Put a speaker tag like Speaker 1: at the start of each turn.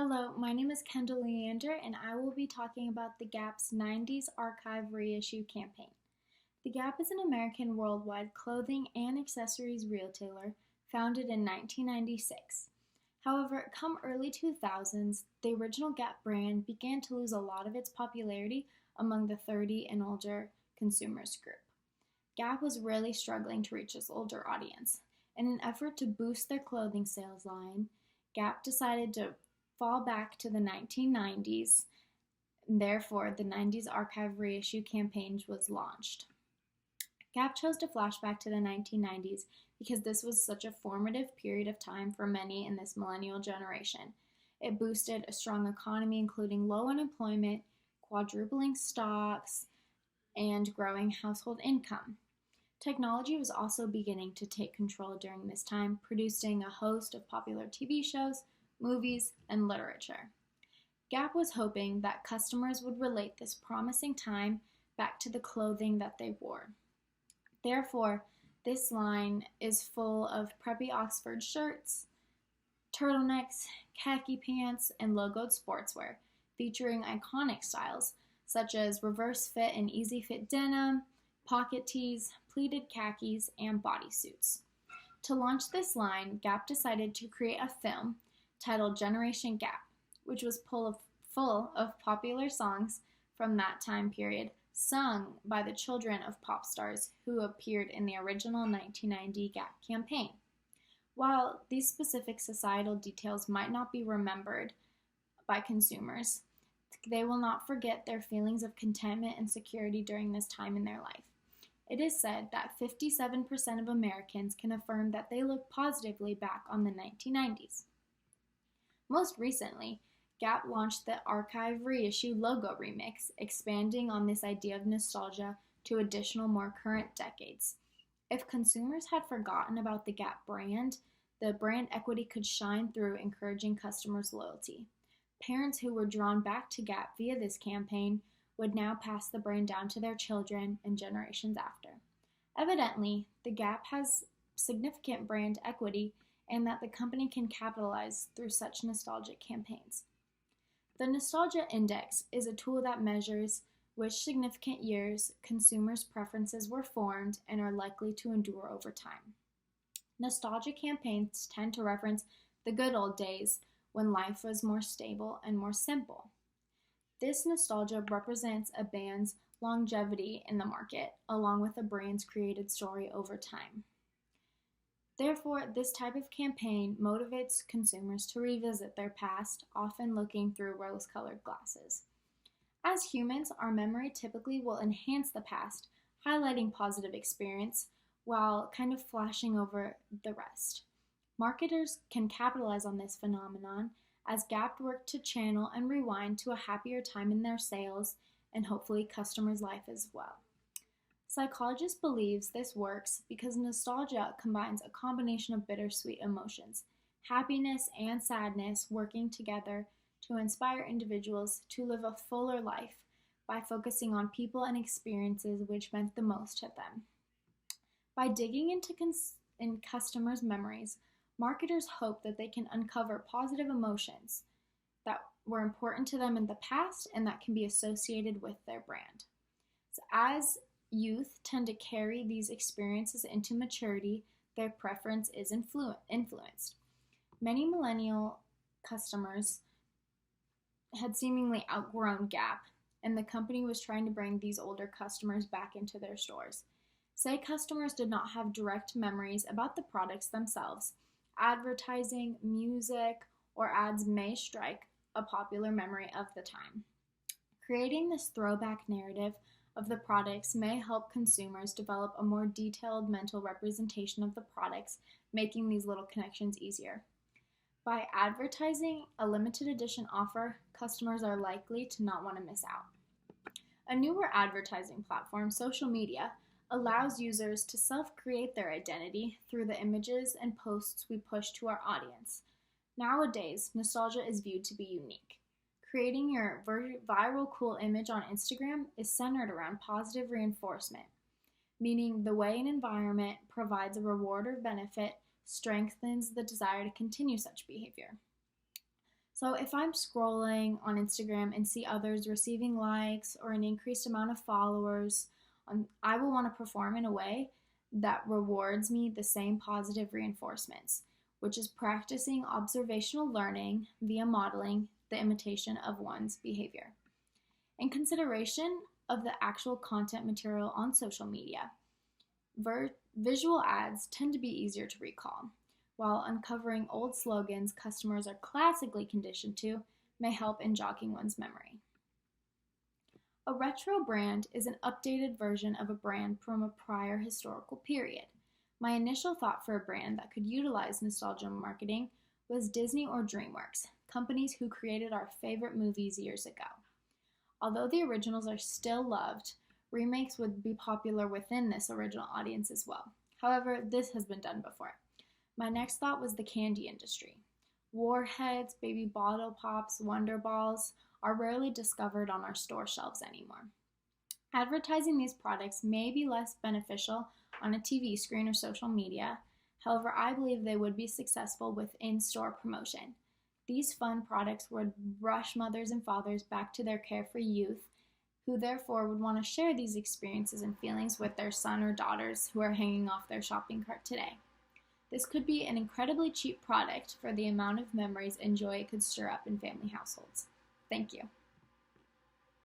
Speaker 1: Hello, my name is Kendall Leander, and I will be talking about the Gap's 90s Archive Reissue campaign. The Gap is an American worldwide clothing and accessories retailer founded in 1996. However, come early 2000s, the original Gap brand began to lose a lot of its popularity among the 30 and older consumers group. Gap was really struggling to reach its older audience. In an effort to boost their clothing sales line, Gap decided to fall back to the 1990s, and therefore the 90s Archive Reissue campaign was launched. Gap chose to flashback to the 1990s because this was such a formative period of time for many in this millennial generation. It boosted a strong economy, including low unemployment, quadrupling stocks, and growing household income. Technology was also beginning to take control during this time, producing a host of popular TV shows, movies, and literature. Gap was hoping that customers would relate this promising time back to the clothing that they wore. Therefore, this line is full of preppy Oxford shirts, turtlenecks, khaki pants, and logoed sportswear, featuring iconic styles such as reverse fit and easy fit denim, pocket tees, pleated khakis, and bodysuits. To launch this line, Gap decided to create a film titled Generation Gap, which was full of popular songs from that time period, sung by the children of pop stars who appeared in the original 1990 Gap campaign. While these specific societal details might not be remembered by consumers, they will not forget their feelings of contentment and security during this time in their life. It is said that 57% of Americans can affirm that they look positively back on the 1990s. Most recently, Gap launched the Archive Reissue logo remix, expanding on this idea of nostalgia to additional more current decades. If consumers had forgotten about the Gap brand, the brand equity could shine through, encouraging customers' loyalty. Parents who were drawn back to Gap via this campaign would now pass the brand down to their children and generations after. Evidently, the Gap has significant brand equity and that the company can capitalize through such nostalgic campaigns. The Nostalgia Index is a tool that measures which significant years consumers' preferences were formed and are likely to endure over time. Nostalgia campaigns tend to reference the good old days when life was more stable and more simple. This nostalgia represents a band's longevity in the market, along with a brand's created story over time. Therefore, this type of campaign motivates consumers to revisit their past, often looking through rose-colored glasses. As humans, our memory typically will enhance the past, highlighting positive experience while kind of flashing over the rest. Marketers can capitalize on this phenomenon as Gap worked to channel and rewind to a happier time in their sales and hopefully customers' life as well. Psychologists believe this works because nostalgia combines a combination of bittersweet emotions, happiness and sadness working together to inspire individuals to live a fuller life by focusing on people and experiences which meant the most to them. By digging into customers' memories, marketers hope that they can uncover positive emotions that were important to them in the past and that can be associated with their brand. So as youth tend to carry these experiences into maturity, their preference is influenced. Many millennial customers had seemingly outgrown Gap, and the company was trying to bring these older customers back into their stores. Say customers did not have direct memories about the products themselves. Advertising, music, or ads may strike a popular memory of the time. Creating this throwback narrative of the products may help consumers develop a more detailed mental representation of the products, making these little connections easier. By advertising a limited edition offer, customers are likely to not want to miss out. A newer advertising platform, social media, allows users to self-create their identity through the images and posts we push to our audience. Nowadays, nostalgia is viewed to be unique. Creating your viral cool image on Instagram is centered around positive reinforcement, meaning the way an environment provides a reward or benefit strengthens the desire to continue such behavior. So if I'm scrolling on Instagram and see others receiving likes or an increased amount of followers, I will want to perform in a way that rewards me the same positive reinforcements, which is practicing observational learning via modeling the imitation of one's behavior. In consideration of the actual content material on social media, visual ads tend to be easier to recall, while uncovering old slogans customers are classically conditioned to may help in jogging one's memory. A retro brand is an updated version of a brand from a prior historical period. My initial thought for a brand that could utilize nostalgia marketing was Disney or DreamWorks, companies who created our favorite movies years ago. Although the originals are still loved, remakes would be popular within this original audience as well. However, this has been done before. My next thought was the candy industry. Warheads, baby bottle pops, Wonder Balls are rarely discovered on our store shelves anymore. Advertising these products may be less beneficial on a TV screen or social media. However, I believe they would be successful with in-store promotion. These fun products would rush mothers and fathers back to their carefree youth, who therefore would want to share these experiences and feelings with their son or daughters who are hanging off their shopping cart today. This could be an incredibly cheap product for the amount of memories and joy it could stir up in family households. Thank you.